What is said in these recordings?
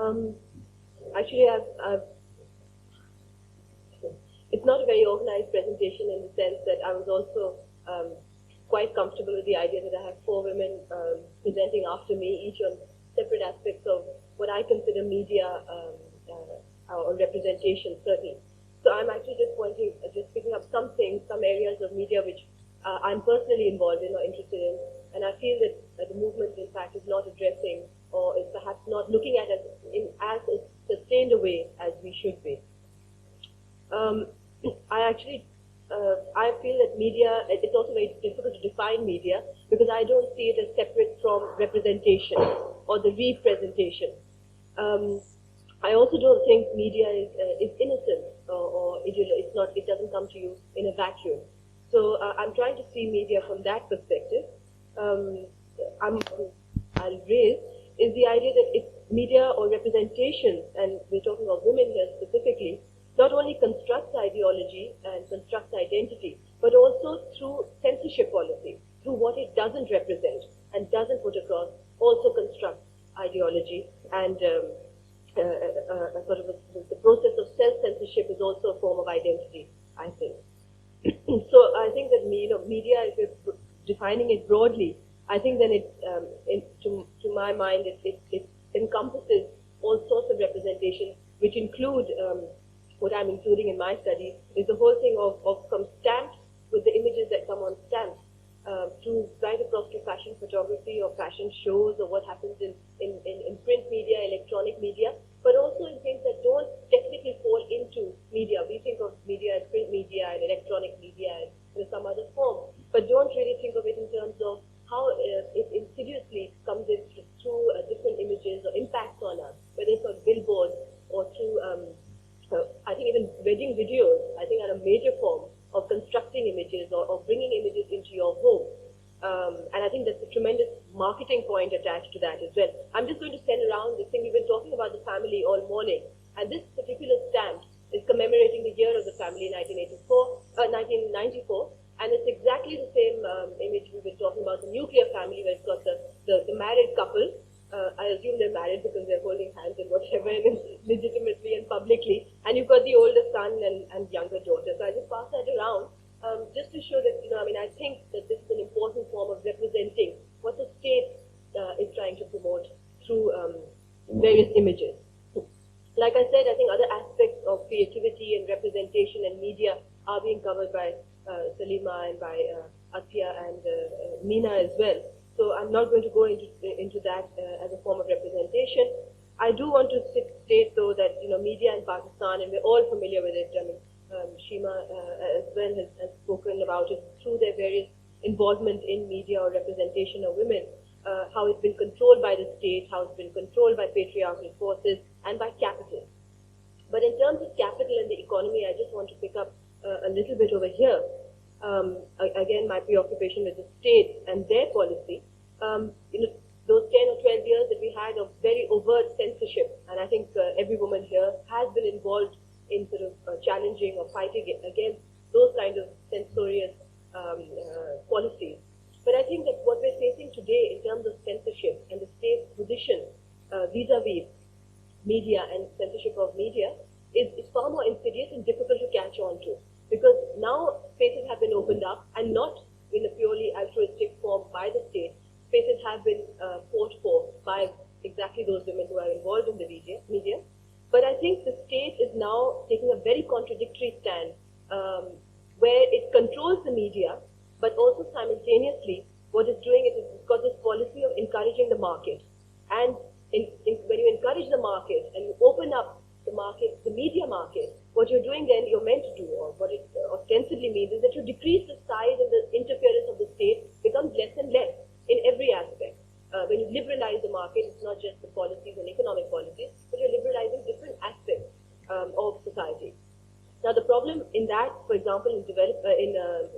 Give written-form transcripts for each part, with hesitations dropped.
Um, Actually, it's not a very organized presentation in the sense that I was also quite comfortable with the idea that I have four women presenting after me, each on separate aspects of what I consider media or representation, certainly. So I'm actually just picking up some things, some areas of media which I'm personally involved in or interested in, and I feel that the movement, in fact, is not addressing or is perhaps not looking at it in as sustained a way as we should be. I feel that media, it's also very difficult to define media because I don't see it as separate from representation or the representation. I also don't think media is innocent or it doesn't come to you in a vacuum. So I'm trying to see media from that perspective. I'll raise is the idea that it's media or representation, and we're talking about women here specifically, not only constructs ideology and constructs identity, but also through censorship policy, through what it doesn't represent and doesn't put across, also constructs ideology. And the process of self-censorship is also a form of identity, I think. So I think that media, if you're defining it broadly, I think then to my mind, it encompasses all sorts of representations, which include what I'm including in my study is the whole thing of from stamps with the images that come on stamps to right across to fashion photography or fashion shows or what happens in print media, electronic media, but also in things that don't technically fall into media. We think of media as print media and electronic media and some other form, but don't really think of it in terms of how it insidiously comes in through different images or impacts on us, whether it's on billboards or through, I think even wedding videos, I think are a major form of constructing images or bringing images into your home. And I think that's a tremendous marketing point attached to that as well. I'm just going to send around this thing. We've been talking about the family all morning, and this particular stamp is commemorating the year of the family, 1994. And it's exactly the same image we've been talking about, the nuclear family, where it's got the married couple. I assume they're married because they're holding hands and whatever, and legitimately and publicly. And you've got the older son and younger daughter. So I just pass that around just to show that, I think that this is an important form of representing what the state is trying to promote through various images. Like I said, I think other aspects of creativity and representation and media are being covered by Salima and by Afiya and Meena as well. So I'm not going to go into that as a form of representation. I do want to state though that media in Pakistan, and we're all familiar with it. Shima as well has spoken about it through their various involvement in media or representation of women. How it's been controlled by the state, how it's been controlled by patriarchal forces and by capital. But in terms of capital and the economy, I just want to pick up a little bit over here. Again, my preoccupation with the state and their policy. Those 10 or 12 years that we had of very overt censorship, and I think every woman here has been involved in sort of challenging or fighting against those kind of censorious policies. But I think that what we're facing today in terms of censorship and the state's position vis-a-vis media and censorship of media is far more insidious and difficult to catch on to. Because now spaces have been opened up, and not in a purely altruistic form by the state. Spaces have been fought for by exactly those women who are involved in the media. But I think the state is now taking a very contradictory stand where it controls the media, but also simultaneously what it's doing is it's got this policy of encouraging the market. And when you encourage the market and you open up the market, the media market, what you're doing then, you're meant to do, or what it ostensibly means is that you decrease the size and the interference of the state becomes less and less in every aspect. When you liberalize the market, it's not just the policies and economic policies, but you're liberalizing different aspects of society. Now, the problem in that, for example, in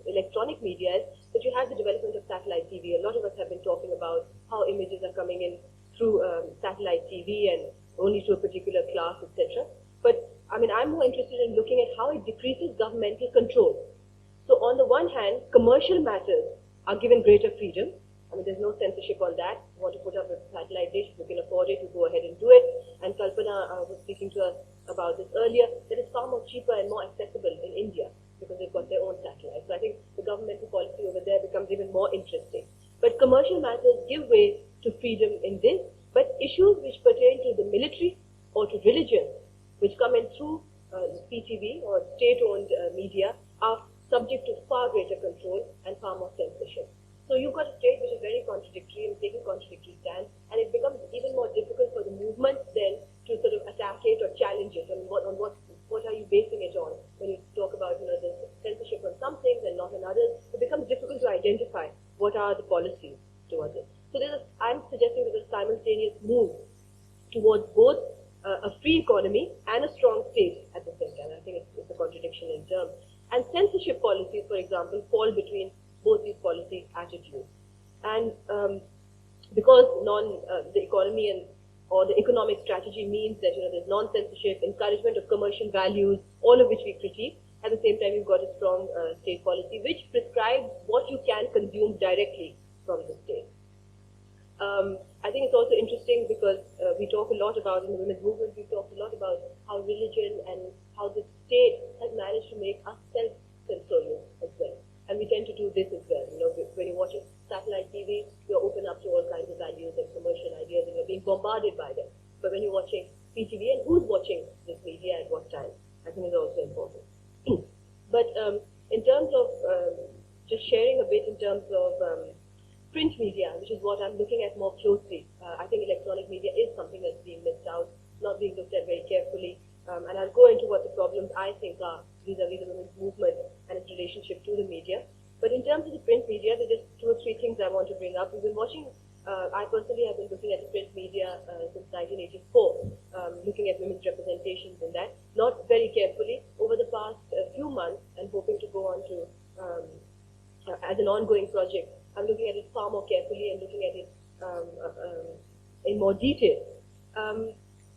electronic media is that you have the development of satellite TV. A lot of us have been talking about how images are coming in through satellite TV and only to a particular class, etc. But I'm more interested in looking at how it decreases governmental control. So on the one hand, commercial matters are given greater freedom. I mean, there's no censorship on that. You want to put up a satellite dish, you can afford it, you go ahead and do it. And Kalpana was speaking to us about this earlier, that it's far more cheaper and more accessible in India because they've got their own satellites. So I think the governmental policy over there becomes even more interesting. But commercial matters give way to freedom in this, but issues which pertain to the military or to religion, which come in through PTV or state-owned media, are subject to far greater control and far more censorship. So you've got a state which is very contradictory and taking contradictory stands, and it becomes even more difficult for the movement then to sort of attack it or challenge it. I mean, what are you basing it on when you talk about the censorship on some things and not on others? It becomes difficult to identify what are the policies towards it. So I'm suggesting there's a simultaneous move towards both a free economy and a strong state at the same time. I think it's a contradiction in terms. And censorship policies, for example, fall between both these policy attitudes. And because the economy or the economic strategy means that there's non-censorship, encouragement of commercial values, all of which we critique. At the same time, you've got a strong state policy which prescribes what you can consume directly from the state. I think it's also interesting because we talk a lot about, in the women's movement, we've talked a lot about how religion and how the state has managed to make us self-censorious as well. And we tend to do this as well. When you're watching satellite TV, you're open up to all kinds of values and commercial ideas, and you're being bombarded by them. But when you're watching PTV, and who's watching this media at what time, I think is also important. But in terms of just sharing a bit in terms of print media, which is what I'm looking at more closely. I think electronic media is something that's being missed out, not being looked at very carefully. And I'll go into what the problems I think are vis-a-vis the women's movement and its relationship to the media. But in terms of the print media, there are just 2 or 3 things I want to bring up. We've been watching, I personally have been looking at the print media since 1984, looking at women's representations in that, not very carefully over the past few months, and hoping to go on to, as an ongoing project, I'm looking at it far more carefully and looking at it in more detail.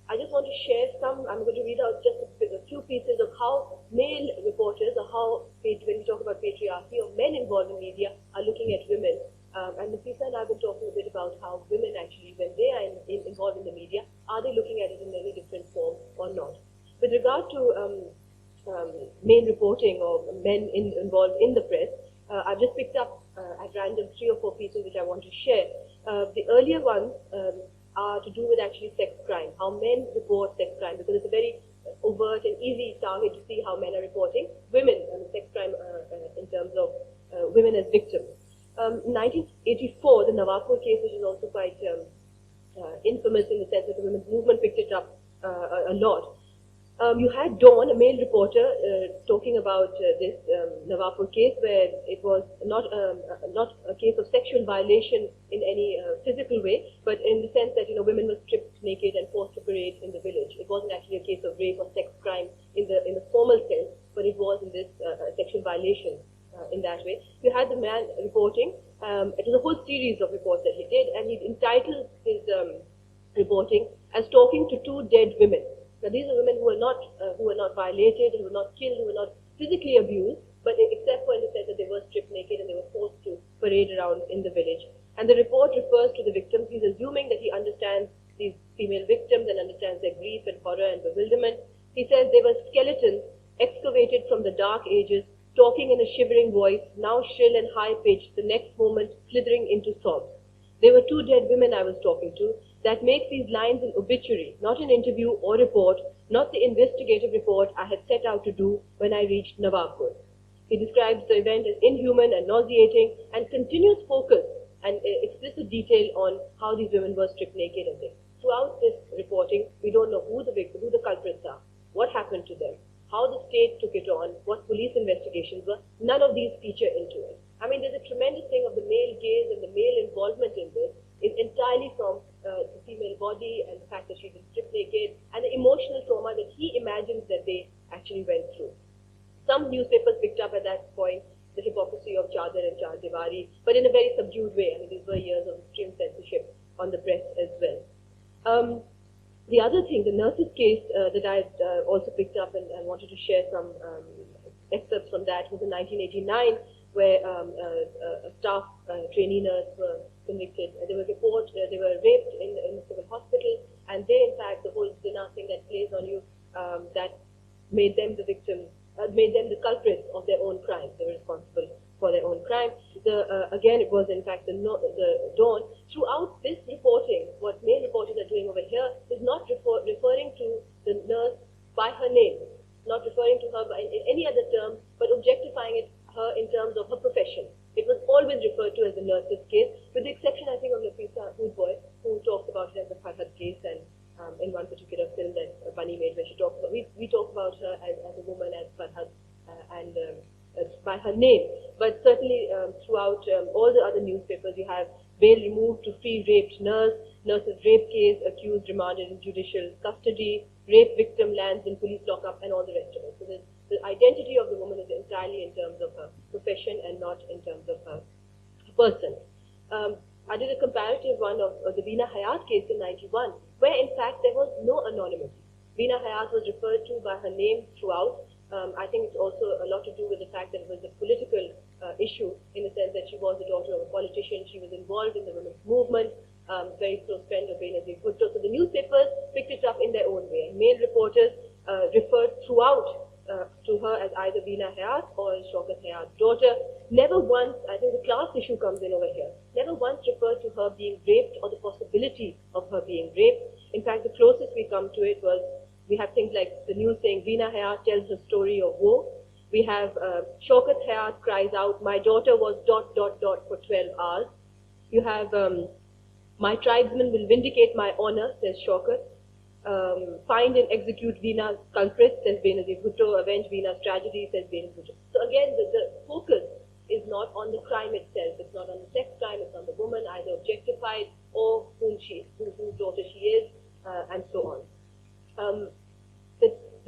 I just want to share I'm going to read out just a few pieces of how male reporters, or how, when we talk about patriarchy, or men involved in media are looking at women. And Nafisa and I have been talking a bit about how women actually, when they are involved in the media, are they looking at it in any different form or not? With regard to male reporting or men involved in the press, I've just picked up at random 3 or 4 pieces which I want to share. The earlier ones are to do with actually sex crime, how men report sex crime, because it's a very overt and easy target to see how men are reporting women and sex crime in terms of women as victims. In 1984, the Nawapur case, which is also quite infamous in the sense that the women's movement picked it up a lot. You had Dawn, a male reporter, talking about this Nawapur case, where it was not a case of sexual violation in any physical way, but in the sense that women were stripped naked and forced to parade in the village. It wasn't actually a case of rape or sex crime in the formal sense, but it was in this sexual violation in that way. You had the man reporting. It was a whole series of reports that he did, and he entitled his reporting as talking to 2 dead women. Now, these are women who were not violated, who were not killed, who were not physically abused, but except for in the sense that they were stripped naked and they were forced to parade around in the village. And the report refers to the victims. He's assuming that he understands these female victims and understands their grief and horror and bewilderment. He says they were skeletons excavated from the dark ages, talking in a shivering voice, now shrill and high-pitched, the next moment slithering into sobs. They were 2 dead women I was talking to. That makes these lines an obituary, not an interview or report, not the investigative report I had set out to do when I reached Nawapur. He describes the event as inhuman and nauseating, and continuous focus and explicit detail on how these women were stripped naked and things. Throughout this reporting, we don't know who the culprits are, what happened to them, how the state took it on, what police investigations were. None of these feature into it. I mean, there's a tremendous thing of the male gaze and the male involvement in this. It's entirely from the female body and the fact that she's been stripped naked and the emotional trauma that he imagines that they actually went through. Some newspapers picked up at that point the hypocrisy of Chadar and Char Diwari, but in a very subdued way. I mean, these were years of extreme censorship on the press as well. The other thing, the nurses case that I also picked up and wanted to share some excerpts from that was in 1989, where a staff trainee nurse convicted. There were reports where they were raped in the civil hospital, and they, in fact, the whole dinner thing that plays on you, that made them the victims, made them the culprits of their own crimes. They were responsible for their own crime. Again, it was in fact the dawn. Throughout this reporting, what male reporters are doing over here is not referring to the nurse by her name, not referring to her by in any other term, but objectifying her in terms of her profession. It was always referred to as the nurse's case, with the exception, I think, of Nafisa Hoodboy, who talks about it as the Farhad case, and in one particular film that Bunny made, where she talks about, we talk about her as a woman, as Farhad, and by her name. But certainly throughout all the other newspapers, you have bail removed to free raped nurse, nurse's rape case, accused remanded in judicial custody, rape victim lands in police lockup, and all the rest of it. So the identity of the woman is entirely in terms of her profession and not in terms of her person. I did a comparative one of the Veena Hayat case in '91, where in fact there was no anonymity. Veena Hayat was referred to by her name throughout. I think it's also a lot to do with the fact that it was a political issue, in the sense that she was the daughter of a politician. She was involved in the women's movement, very close friend of Benazir Bhutto. So the newspapers picked it up in their own way, and male reporters referred throughout to her as either Veena Hayat or Shaukat Hayat's daughter. Never once, I think the class issue comes in over here, never once referred to her being raped or the possibility of her being raped. In fact, the closest we come to it was, we have things like the news saying, Veena Hayat tells her story of woe. We have Shaukat Hayat cries out, my daughter was ... for 12 hours. You have, my tribesmen will vindicate my honor, says Shaukat. Find and execute Veena's culprits, says Benazir Bhutto. Avenge Veena's tragedy, says Benazir Bhutto. So again, the focus is not on the crime itself. It's not on the sex crime. It's on the woman, either objectified or whose daughter she is, and so on.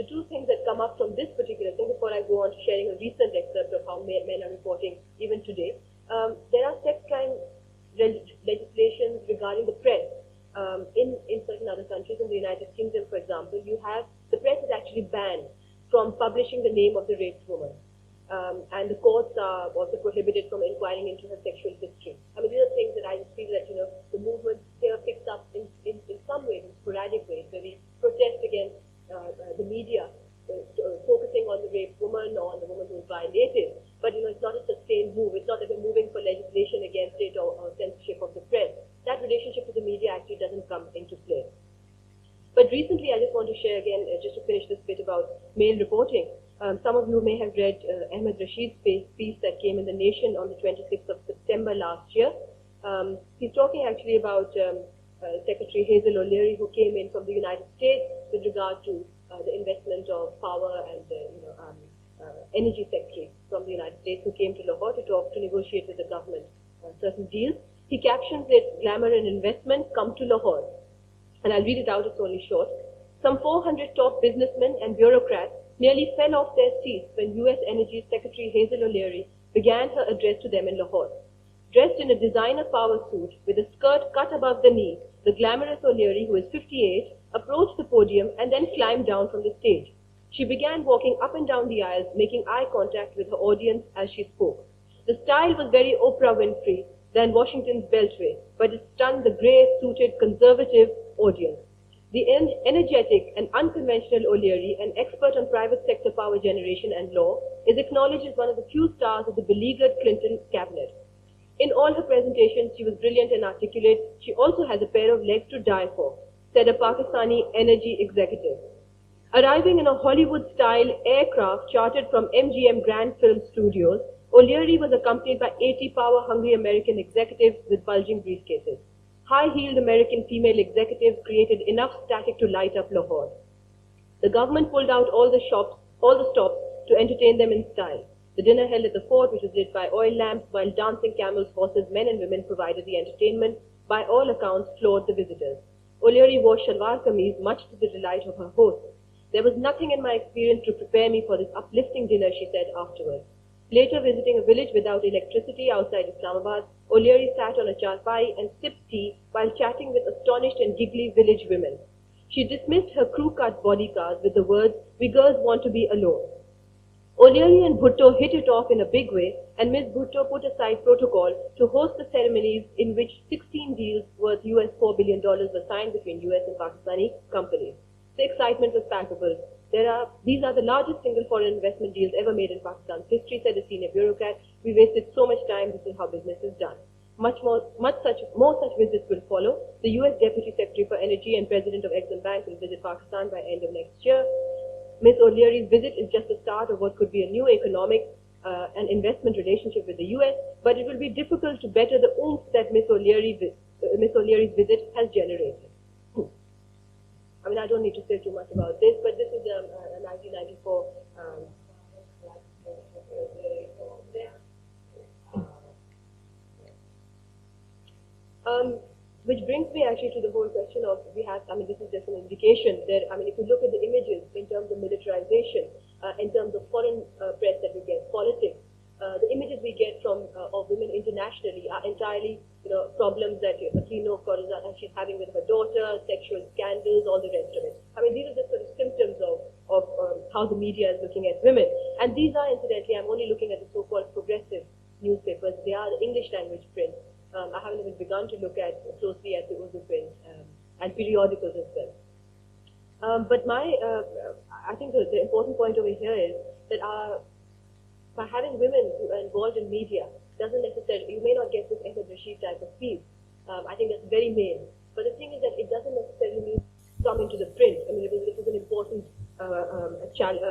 The two things that come up from this particular thing, before I go on to sharing a recent excerpt of how men are reporting even today, there are sex crime legislations regarding the press. In certain other countries, in the United Kingdom, for example, you have, the press is actually banned from publishing the name of the raped woman. And the courts are also prohibited from inquiring into her sexual history. I mean, these are things that I just feel that, the movement here picks up in some ways, in sporadic ways, where we protest against the media focusing on the raped woman or on the woman who is violated. But, it's not a sustained move. It's not that we're moving for legislation against it or censorship of the press. That relationship to the media actually doesn't come into play. But recently, I just want to share again, just to finish this bit about male reporting. Some of you may have read Ahmed Rashid's piece that came in The Nation on the 26th of September last year. He's talking actually about Secretary Hazel O'Leary, who came in from the United States with regard to the investment of power and energy secretary from the United States, who came to Lahore to negotiate with the government certain deals. He captions it, glamour and investment come to Lahore. And I'll read it out, it's only short. Some 400 top businessmen and bureaucrats nearly fell off their seats when U.S. Energy Secretary Hazel O'Leary began her address to them in Lahore. Dressed in a designer power suit with a skirt cut above the knee, the glamorous O'Leary, who is 58, approached the podium and then climbed down from the stage. She began walking up and down the aisles, making eye contact with her audience as she spoke. The style was very Oprah Winfrey than Washington's Beltway, but it stunned the grey-suited conservative audience. The energetic and unconventional O'Leary, an expert on private sector power generation and law, is acknowledged as one of the few stars of the beleaguered Clinton cabinet. In all her presentations, she was brilliant and articulate. She also has a pair of legs to die for, said a Pakistani energy executive. Arriving in a Hollywood-style aircraft chartered from MGM Grand Film Studios, O'Leary was accompanied by 80 power-hungry American executives with bulging briefcases. High-heeled American female executives created enough static to light up Lahore. The government pulled out all the stops to entertain them in style. The dinner held at the fort, which was lit by oil lamps, while dancing camels, horses, men and women provided the entertainment. By all accounts, floored the visitors. O'Leary wore shalwar kameez, much to the delight of her hosts. There was nothing in my experience to prepare me for this uplifting dinner, she said afterwards. Later, visiting a village without electricity outside Islamabad, O'Leary sat on a charpai and sipped tea while chatting with astonished and giggly village women. She dismissed her crew-cut bodyguards with the words, "We girls want to be alone." O'Leary and Bhutto hit it off in a big way, and Ms. Bhutto put aside protocol to host the ceremonies in which 16 deals worth US $4 billion were signed between US and Pakistani companies. The excitement was palpable. These are the largest single foreign investment deals ever made in Pakistan's history, said a senior bureaucrat. We wasted so much time. This is how business is done. More such visits will follow. The US Deputy Secretary for Energy and President of Exim Bank will visit Pakistan by end of next year. Ms. O'Leary's visit is just the start of what could be a new economic and investment relationship with the US, but it will be difficult to better the oomph that Ms. O'Leary's visit has generated. I mean, I don't need to say too much about this, but this is a 1994 which brings me actually to the whole question of this is just an indication that, if you look at the images in terms of militarization, in terms of foreign press that we get, politics, the images we get from of women internationally are entirely, problems that Aquino, of course, she's having with her daughter, sexual scandals, all the rest of it. These are just sort of symptoms of how the media is looking at women. And these are, incidentally, I'm only looking at the so-called progressive newspapers. They are the English language print. I haven't even begun to look closely at the Urdu print and periodicals as well. But I think the important point over here is that by having women who are involved in media doesn't necessarily, you may not get this Ahmed Rashid type of piece. I think that's very male. But the thing is that it doesn't necessarily mean come into the print. It was an important,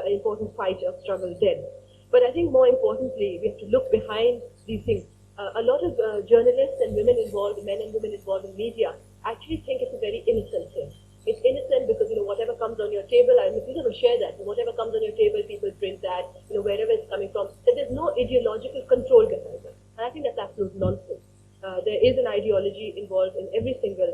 important fight of struggle then. But I think more importantly, we have to look behind these things. A lot of journalists and women involved, men and women involved in media, actually think it's a very innocent thing. It's innocent because, whatever comes on your table, people will share that. Whatever comes on your table, people print that, wherever it's coming from. That there's no ideological control behind it. And I think that's absolute nonsense. There is an ideology involved in every single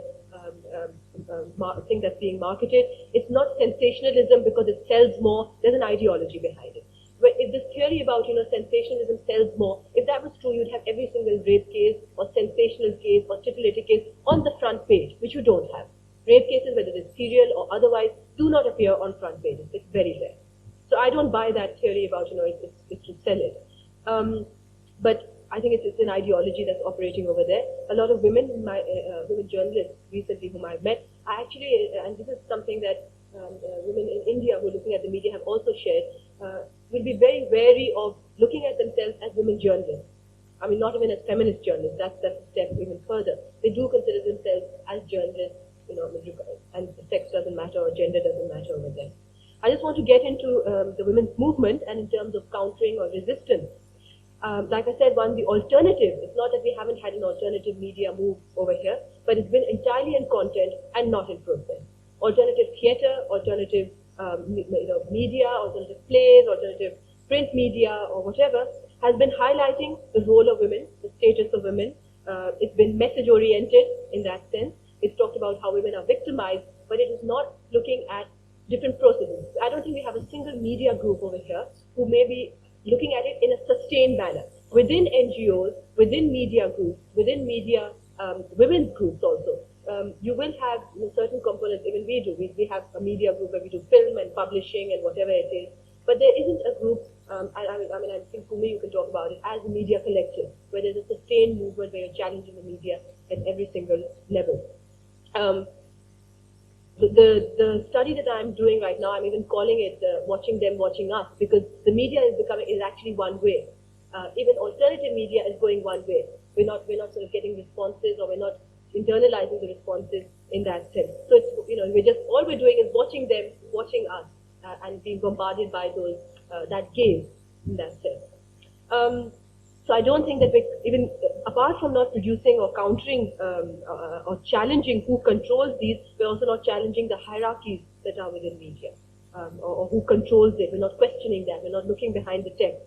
thing that's being marketed. It's not sensationalism because it sells more. There's an ideology behind it. But if this theory about, sensationalism sells more, if that was true, you'd have every single rape case or sensational case or titillating case on the front page, which you don't have. Rape cases, whether it's serial or otherwise, do not appear on front pages. It's very rare. So I don't buy that theory about, it should sell it. But I think it's an ideology that's operating over there. A lot of women, women journalists recently whom I've met, are actually, and this is something that women in India who are looking at the media have also shared, will be very wary of looking at themselves as women journalists. Not even as feminist journalists. That's a step even further. They do consider themselves as journalists, and sex doesn't matter or gender doesn't matter over there. I just want to get into the women's movement and in terms of countering or resistance. Like I said, the alternative, it's not that we haven't had an alternative media move over here, but it's been entirely in content and not in process. Alternative theatre, alternative media, alternative plays, alternative print media or whatever, has been highlighting the role of women, the status of women. It's been message oriented in that sense. It's talked about how women are victimized, but it is not looking at different processes. I don't think we have a single media group over here who may be looking at it in a sustained manner. Within NGOs, within media groups, within media, women's groups also, you will have certain components, even we do. We have a media group where we do film and publishing and whatever it is. But there isn't a group, I think for me you can talk about it as a media collective, where there's a sustained movement where you're challenging the media at every single level. The study that I'm doing right now, I'm even calling it Watching Them, Watching Us, because the media is actually one way. Even alternative media is going one way. We're not sort of getting responses, or we're not internalizing the responses in that sense. So it's, all we're doing is watching them, watching us, and being bombarded by those, that gaze in that sense. So I don't think that even apart from not producing or countering or challenging who controls these, we're also not challenging the hierarchies that are within media, or who controls it. We're not questioning that. We're not looking behind the text.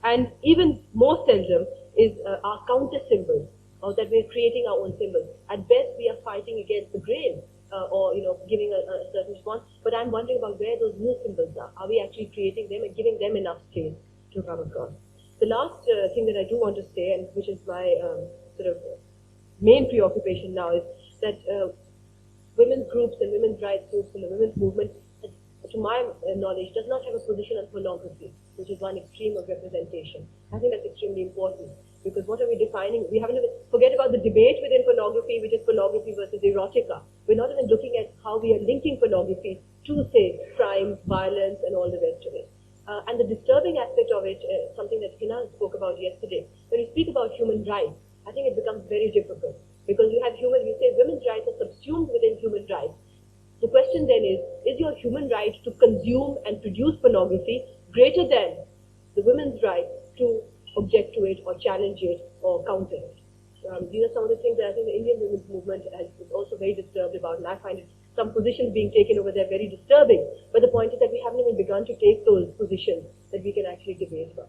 And even more seldom is our counter symbols, or that we're creating our own symbols. At best, we are fighting against the grain, or giving a certain response. But I'm wondering about where those new symbols are. Are we actually creating them and giving them enough space to come across? The last thing that I do want to say, and which is my sort of main preoccupation now, is that women's groups and women's rights groups and the women's movement, to my knowledge, does not have a position on pornography. which is one extreme of representation. I think that's extremely important, because what are we defining? We haven't even, forget about the debate within pornography, which is pornography versus erotica. We're not even looking at how we are linking pornography to, say, crime, violence, and all the rest of it. And the disturbing aspect of it, something that Hina spoke about yesterday, when you speak about human rights, I think it becomes very difficult, because you say women's rights are subsumed within human rights. The question then is your human right to consume and produce pornography greater than the women's right to object to it or challenge it or counter it? These are some of the things that I think the Indian women's movement is also very disturbed about, and I find some positions being taken over there very disturbing. But the point is that we haven't even begun to take those positions that we can actually debate about.